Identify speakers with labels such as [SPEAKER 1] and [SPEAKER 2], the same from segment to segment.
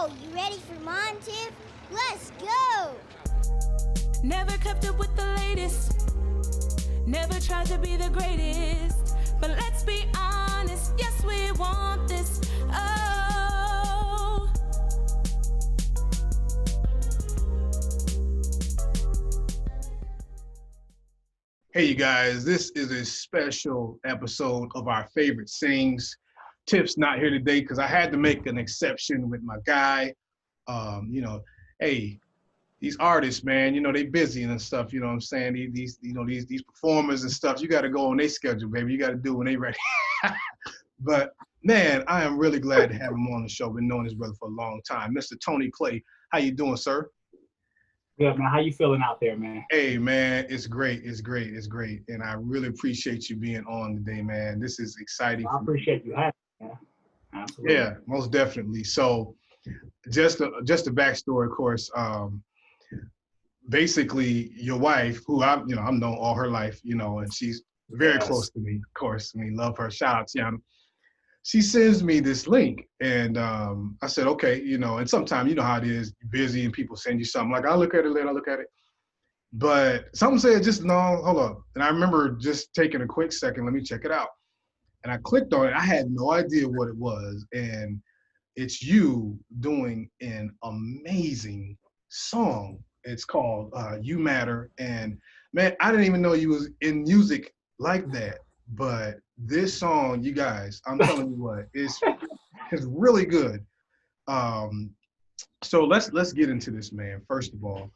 [SPEAKER 1] Yo, you ready for Mom, Tiff? Let's go!
[SPEAKER 2] Never kept up with the latest. Never tried to be the greatest. But let's be honest, yes, we want this. Oh.
[SPEAKER 3] Hey, you guys, this is a special episode of our favorite sings. Tiff's not here today because I had to make an exception with my guy. Hey, these artists, man, they busy and stuff, you know what I'm saying? These performers and stuff, you got to go on their schedule, baby. You got to do when they ready. But, man, I am really glad to have him on the show. Been knowing this brother for a long time. Mr. Tony Clay, how you doing, sir?
[SPEAKER 4] Good, man. How you feeling out there, man?
[SPEAKER 3] Hey, man, it's great. It's great. And I really appreciate you being on today, man. This is exciting.
[SPEAKER 4] I appreciate you having me, man. Absolutely.
[SPEAKER 3] Yeah, most definitely. So just a backstory, of course, basically your wife, who I've known all her life, and she's very close to me, of course. I mean, love her. Shout out to Tiana. She sends me this link, and I said, okay, and sometimes you know how it is, you're busy and people send you something. Like, I'll look at it later, I'll look at it. But something said, just no, hold up. And I remember just taking a quick second, let me check it out. And I clicked on it. I had no idea what it was. And it's you doing an amazing song. It's called You Matter. And man, I didn't even know you was in music like that. But this song, you guys, I'm telling you what, it's really good. So let's get into this, man. First of all,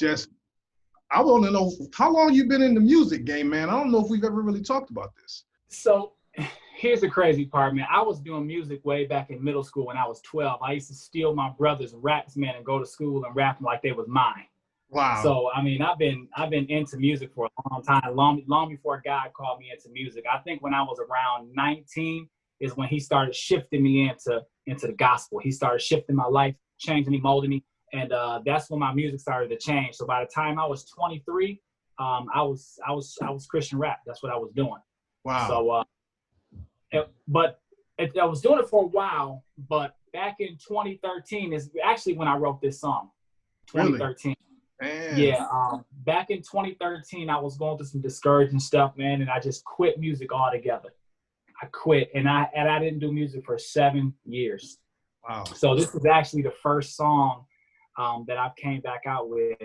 [SPEAKER 3] I want to know how long you've been in the music game, man. I don't know if we've ever really talked about this.
[SPEAKER 4] So here's the crazy part, man. I was doing music way back in middle school when I was 12. I used to steal my brother's raps, man, and go to school and rap them like they was mine.
[SPEAKER 3] Wow.
[SPEAKER 4] So I mean, I've been into music for a long time, long before God called me into music. I think when I was around 19 is when he started shifting me into the gospel. He started shifting my life, changing me, molding me, and that's when my music started to change. So by the time I was 23, I was Christian rap. That's what I was doing.
[SPEAKER 3] Wow.
[SPEAKER 4] So, I was doing it for a while. But back in 2013 is actually when I wrote this song. 2013.
[SPEAKER 3] Really? Man.
[SPEAKER 4] Yeah, back in 2013, I was going through some discouraging stuff, man, and I just quit music altogether. I quit, and I didn't do music for 7 years.
[SPEAKER 3] Wow.
[SPEAKER 4] So this was actually the first song that I came back out with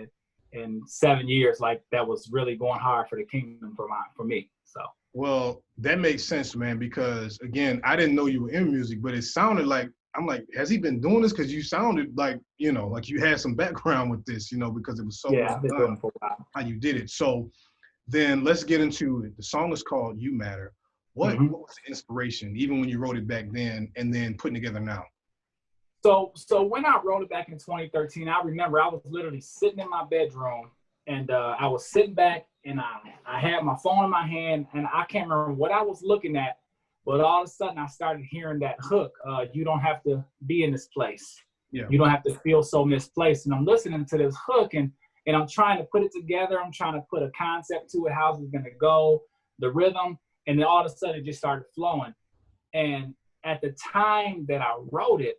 [SPEAKER 4] in 7 years, like that was really going hard for the kingdom for me. So.
[SPEAKER 3] Well, that makes sense, man, because again, I didn't know you were in music, but it sounded like, I'm like, has he been doing this? Because you sounded like, like you had some background with this, because it was so
[SPEAKER 4] I've been doing it for a while.
[SPEAKER 3] How you did it. So then let's get into it. The song is called You Matter. What was the inspiration, even when you wrote it back then and then putting together now?
[SPEAKER 4] So when I wrote it back in 2013, I remember I was literally sitting in my bedroom and I was sitting back and I had my phone in my hand and I can't remember what I was looking at. But all of a sudden, I started hearing that hook. You don't have to be in this place.
[SPEAKER 3] Yeah.
[SPEAKER 4] You don't have to feel so misplaced. And I'm listening to this hook, and I'm trying to put it together. I'm trying to put a concept to it, how's it going to go, the rhythm. And then all of a sudden, it just started flowing. And at the time that I wrote it,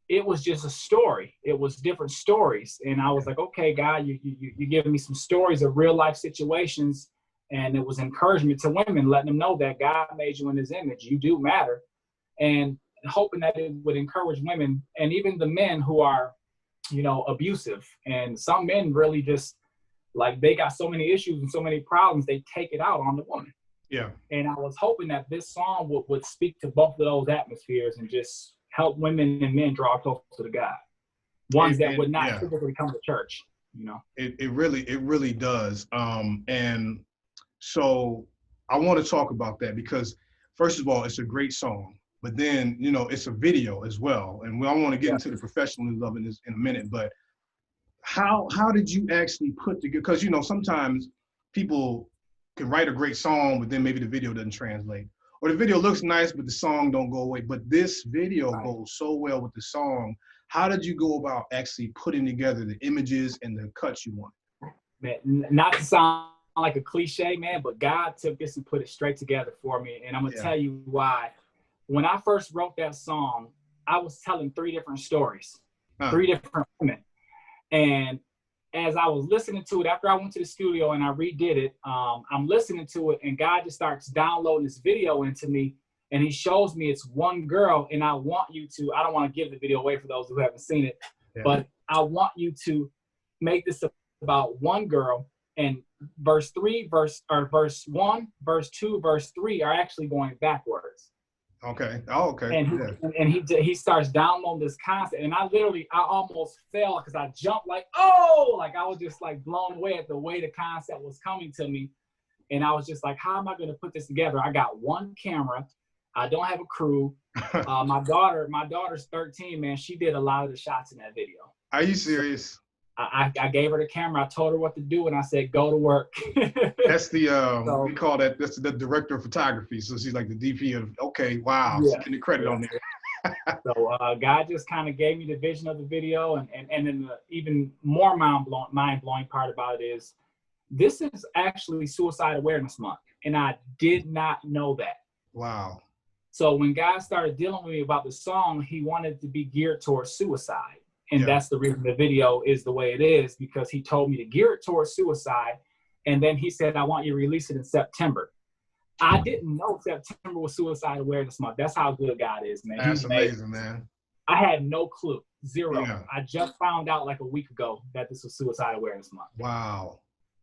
[SPEAKER 4] it was just a story. It was different stories. And I was like, okay, God, you're giving me some stories of real life situations. And it was encouragement to women, letting them know that God made you in his image. You do matter. And hoping that it would encourage women and even the men who are, abusive. And some men really just, like, they got so many issues and so many problems, they take it out on the woman.
[SPEAKER 3] Yeah.
[SPEAKER 4] And I was hoping that this song would speak to both of those atmospheres and just help women and men draw closer to God. Ones that would not typically come to church,
[SPEAKER 3] It really does. And so I want to talk about that because, first of all, it's a great song, but then, it's a video as well. And I want to get into the professionalism of it in a minute, but how did you actually put together, because, sometimes people can write a great song, but then maybe the video doesn't translate. Or the video looks nice, but the song don't go away. But this video goes so well with the song. How did you go about actually putting together the images and the cuts you want?
[SPEAKER 4] Man, not to sound like a cliche, man, but God took this and put it straight together for me. And I'm going to tell you why. When I first wrote that song, I was telling 3 different stories. 3 different women. And as I was listening to it, after I went to the studio and I redid it, I'm listening to it, and God just starts downloading this video into me, and he shows me it's one girl, and I want you to, I don't want to give the video away for those who haven't seen it, but I want you to make this about one girl, and verse 1, verse 2, verse 3 are actually going backwards.
[SPEAKER 3] Okay. Oh, okay.
[SPEAKER 4] And he starts downloading this concept, and I almost fell because I jumped like I was just like blown away at the way the concept was coming to me, and I was just like, how am I going to put this together? I got one camera, I don't have a crew. My daughter's 13, man. She did a lot of the shots in that video.
[SPEAKER 3] Are you serious?
[SPEAKER 4] I gave her the camera. I told her what to do, and I said, "Go to work."
[SPEAKER 3] That's the we call that. That's the director of photography. So she's like the DP of. Okay, wow. Yeah. So getting the credit on there.
[SPEAKER 4] So God just kind of gave me the vision of the video, and then the even more mind blowing part about it is, this is actually Suicide Awareness Month, and I did not know that.
[SPEAKER 3] Wow.
[SPEAKER 4] So when God started dealing with me about the song, he wanted it to be geared towards suicide. And that's the reason the video is the way it is, because he told me to gear it towards suicide. And then he said, I want you to release it in September. I didn't know September was Suicide Awareness Month. That's how good God is, man.
[SPEAKER 3] That's amazing, man.
[SPEAKER 4] I had no clue. Zero.
[SPEAKER 3] Yeah.
[SPEAKER 4] I just found out like a week ago that this was Suicide Awareness Month.
[SPEAKER 3] Wow.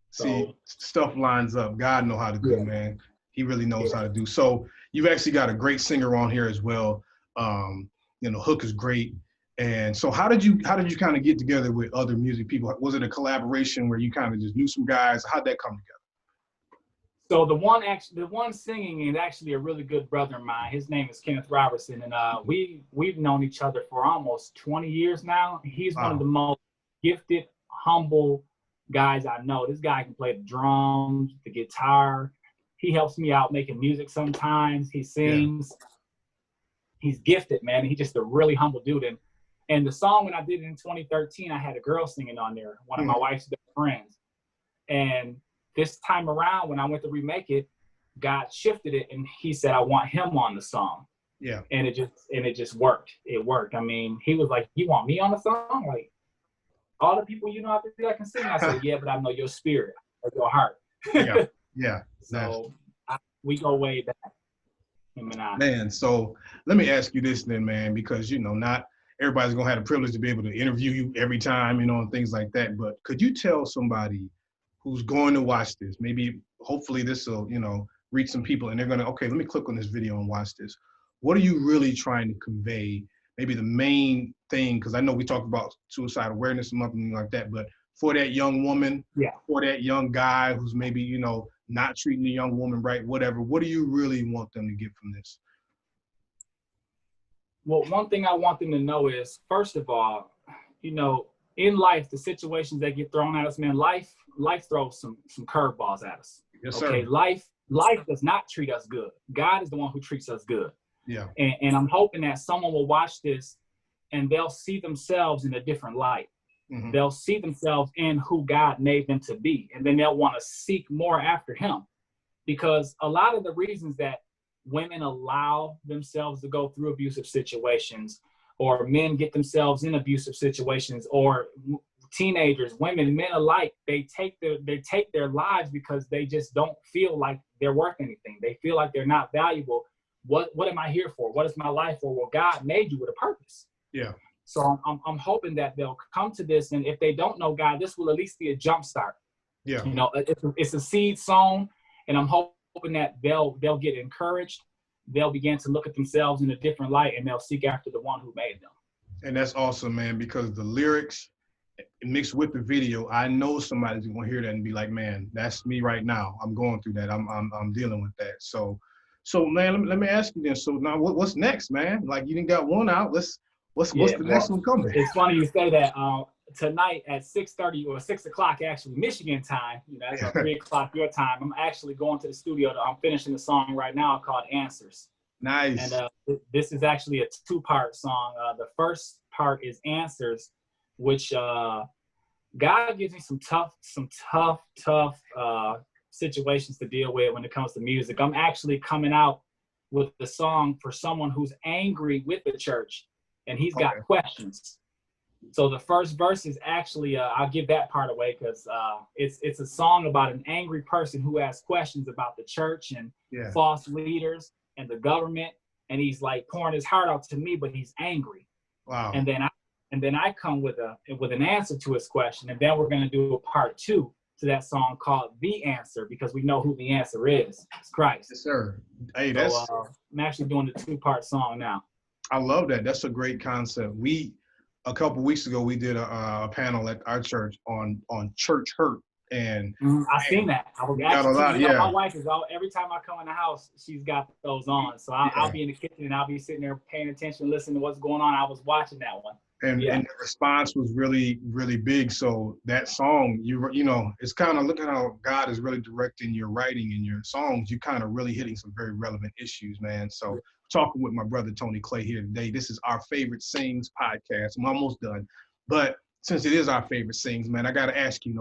[SPEAKER 3] See, stuff lines up. God knows how to do, man. He really knows how to do. So you've actually got a great singer on here as well. Hook is great. And so how did you kind of get together with other music people? Was it a collaboration where you kind of just knew some guys? How'd that come together?
[SPEAKER 4] So the one singing is actually a really good brother of mine. His name is Kenneth Robertson, and we've known each other for almost 20 years now. He's one of the most gifted, humble guys I know. This guy can play the drums, the guitar. He helps me out making music sometimes. He sings. Yeah. He's gifted, man. He's just a really humble dude. And the song, when I did it in 2013, I had a girl singing on there, one of my wife's best friends. And this time around, when I went to remake it, God shifted it, and he said, I want him on the song. Yeah. And it just worked. It worked. I mean, he was like, you want me on the song? Like, all the people you know out there that can sing? I said, yeah, but I know your spirit or your heart.
[SPEAKER 3] Yeah. Yeah.
[SPEAKER 4] So we go way back, him and I.
[SPEAKER 3] Man, so let me ask you this then, man, because, not everybody's going to have the privilege to be able to interview you every time, and things like that. But could you tell somebody who's going to watch this, maybe hopefully this will, reach some people, and they're going to, okay, let me click on this video and watch this. What are you really trying to convey? Maybe the main thing, because I know we talked about Suicide Awareness and something like that, but for that young woman, for that young guy who's maybe, not treating the young woman right, whatever, what do you really want them to get from this?
[SPEAKER 4] Well, one thing I want them to know is, first of all, in life, the situations that get thrown at us, man, life throws some curveballs at us.
[SPEAKER 3] Yes, sir.
[SPEAKER 4] Okay, life does not treat us good. God is the one who treats us good.
[SPEAKER 3] Yeah.
[SPEAKER 4] And I'm hoping that someone will watch this and they'll see themselves in a different light. Mm-hmm. They'll see themselves in who God made them to be, and then they'll want to seek more after him. Because a lot of the reasons that women allow themselves to go through abusive situations, or men get themselves in abusive situations, or teenagers, women, men alike, they take their lives because they just don't feel like they're worth anything. They feel like they're not valuable. What am I here for? What is my life for? Well, God made you with a purpose.
[SPEAKER 3] Yeah.
[SPEAKER 4] So I'm hoping that they'll come to this, and if they don't know God, this will at least be a jump start.
[SPEAKER 3] Yeah.
[SPEAKER 4] It's a seed sown, and I'm hoping that they'll get encouraged. They'll begin to look at themselves in a different light, and they'll seek after the one who made them.
[SPEAKER 3] And that's awesome, man, because the lyrics mixed with the video, I know somebody's gonna hear that and be like, man, that's me right now. I'm going through that. I'm dealing with that. So man, let me ask you then. So now what's next, man? Like, you didn't got one out. What's the next one coming?
[SPEAKER 4] It's funny you say that. Tonight at 6:30 or 6 o'clock, actually, Michigan time, it's 3 o'clock your time, I'm actually going to the studio. I'm finishing the song right now called Answers.
[SPEAKER 3] Nice.
[SPEAKER 4] And this is actually a 2-part song. The first part is Answers, which God gives me some tough situations to deal with when it comes to music. I'm actually coming out with the song for someone who's angry with the church, and he's got questions. So the first verse is actually, I'll give that part away because it's a song about an angry person who has questions about the church and false leaders and the government, and he's like pouring his heart out to me, but he's angry.
[SPEAKER 3] Wow.
[SPEAKER 4] And then I come with an answer to his question, and then we're gonna do a part 2 to that song called "The Answer" because we know who the answer is. It's Christ.
[SPEAKER 3] Yes, sir. Hey,
[SPEAKER 4] I'm actually doing the 2-part song now.
[SPEAKER 3] I love that. That's a great concept. A couple weeks ago, we did a panel at our church on church hurt, and
[SPEAKER 4] I've seen that. I was
[SPEAKER 3] got a lot,
[SPEAKER 4] my wife is every time I come in the house, she's got those on. So I'll be in the kitchen and I'll be sitting there paying attention, listening to what's going on. I was watching that one.
[SPEAKER 3] And the response was really, really big. So that song, you know, it's kind of, look at how God is really directing your writing and your songs. You kind of really hitting some very relevant issues, man. So talking with my brother Tony Clay here today. This is our favorite Sings podcast. I'm almost done, but since it is our favorite Sings, man, I got to ask you,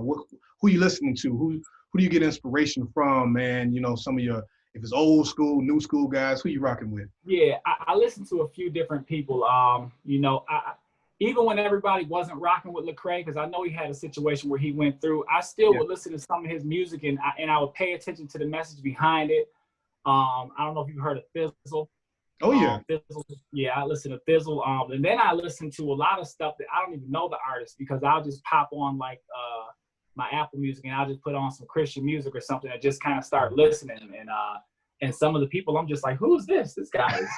[SPEAKER 3] who you listening to? Who do you get inspiration from, man? You know, some of your, if it's old school, new school guys, who you rocking with?
[SPEAKER 4] Yeah, I listen to a few different people. You know, even when everybody wasn't rocking with Lecrae, because I know he had a situation where he went through, I still would listen to some of his music and I would pay attention to the message behind it. I don't know if you've heard of Fizzle.
[SPEAKER 3] Oh, yeah.
[SPEAKER 4] Fizzle, yeah, I listen to Fizzle. And then I listen to a lot of stuff that I don't even know the artist because I'll just pop on like my Apple Music and I'll just put on some Christian music or something and just kind of start listening. And some of the people, I'm just like, who's this? This guy is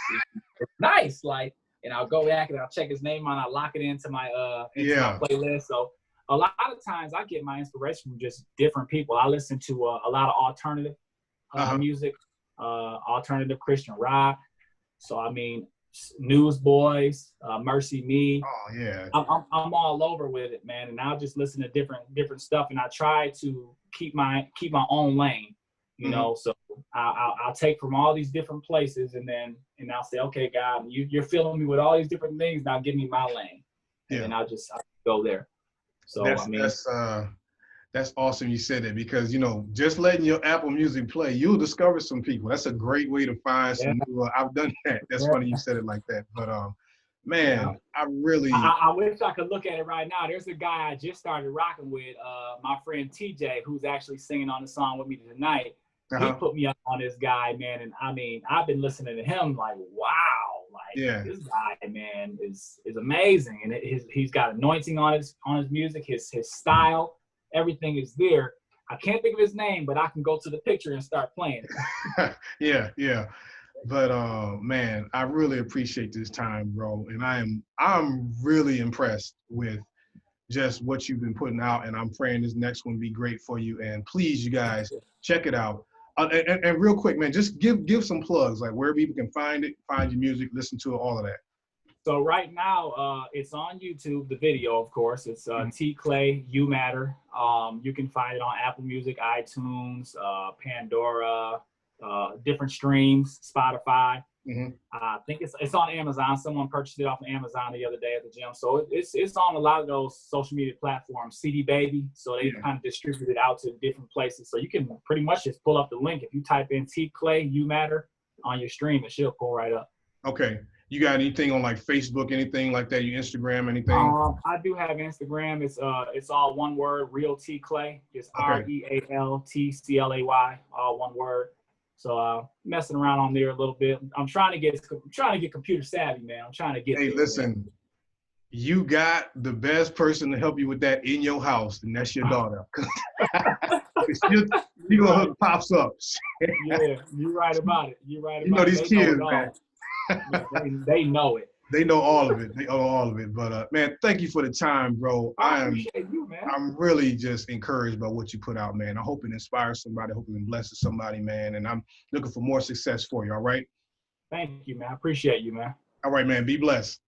[SPEAKER 4] nice. Like, and I'll go back and I'll check his name on. I lock it into my my playlist. So a lot of times I get my inspiration from just different people. I listen to a lot of alternative music, alternative Christian rock. So I mean, Newsboys, Mercy Me.
[SPEAKER 3] Oh yeah.
[SPEAKER 4] I'm all over with it, man. And I'll just listen to different stuff, and I try to keep my own lane. You know, so I'll take from all these different places, and I'll say, okay, God, you're filling me with all these different things. Now give me my lane, and then I'll go there. So
[SPEAKER 3] that's awesome you said that, because just letting your Apple Music play, you'll discover some people. That's a great way to find some new. I've done that. That's funny you said it like that, but man, I
[SPEAKER 4] wish I could look at it right now. There's a guy I just started rocking with, my friend TJ, who's actually singing on the song with me tonight. He put me up on this guy, man, and I mean, I've been listening to him like, wow, like this guy, man, is amazing, and he's got anointing on his music, his style, everything is there. I can't think of his name, but I can go to the picture and start playing it.
[SPEAKER 3] yeah. But man, I really appreciate this time, bro, and I'm really impressed with just what you've been putting out, and I'm praying this next one be great for you. And please, you guys, check it out. And real quick, man, just give some plugs, like where people can find your music, listen to it, all of that.
[SPEAKER 4] So right now, it's on YouTube, the video, of course. It's T. Clay, You Matter. You can find it on Apple Music, iTunes, Pandora, different streams, Spotify. I think it's on Amazon. Someone purchased it off of Amazon the other day at the gym. So it's on a lot of those social media platforms, CD Baby. So they kind of distribute it out to different places. So you can pretty much just pull up the link. If you type in T. Clay, You Matter on your stream, it should pull right up. Okay.
[SPEAKER 3] You got anything on like Facebook, anything like that? You Instagram, anything?
[SPEAKER 4] I do have Instagram. It's all one word, Real T Clay. It's REALTCLAY, all one word. So messing around on there a little bit. I'm trying to get computer savvy, man. I'm trying to get.
[SPEAKER 3] Hey, listen, you got the best person to help you with that in your house, and that's your daughter. You know who pops up.
[SPEAKER 4] Yeah, you're right about it. You're right about it.
[SPEAKER 3] You know these kids, man.
[SPEAKER 4] They know it.
[SPEAKER 3] They know all of it. They know all of it. But man, thank you for the time, bro.
[SPEAKER 4] I appreciate you, man.
[SPEAKER 3] I'm really just encouraged by what you put out, man. I hope it inspires somebody. I hope it blesses somebody, man. And I'm looking for more success for you. All right.
[SPEAKER 4] Thank you, man. I appreciate you, man.
[SPEAKER 3] All right, man. Be blessed.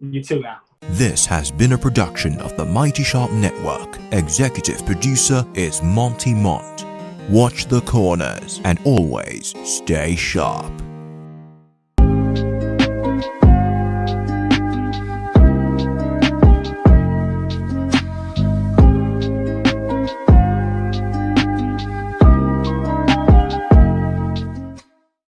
[SPEAKER 4] You too, now.
[SPEAKER 5] This has been a production of the Mighty Sharp Network. Executive producer is Monty Mont. Watch the corners and always stay sharp.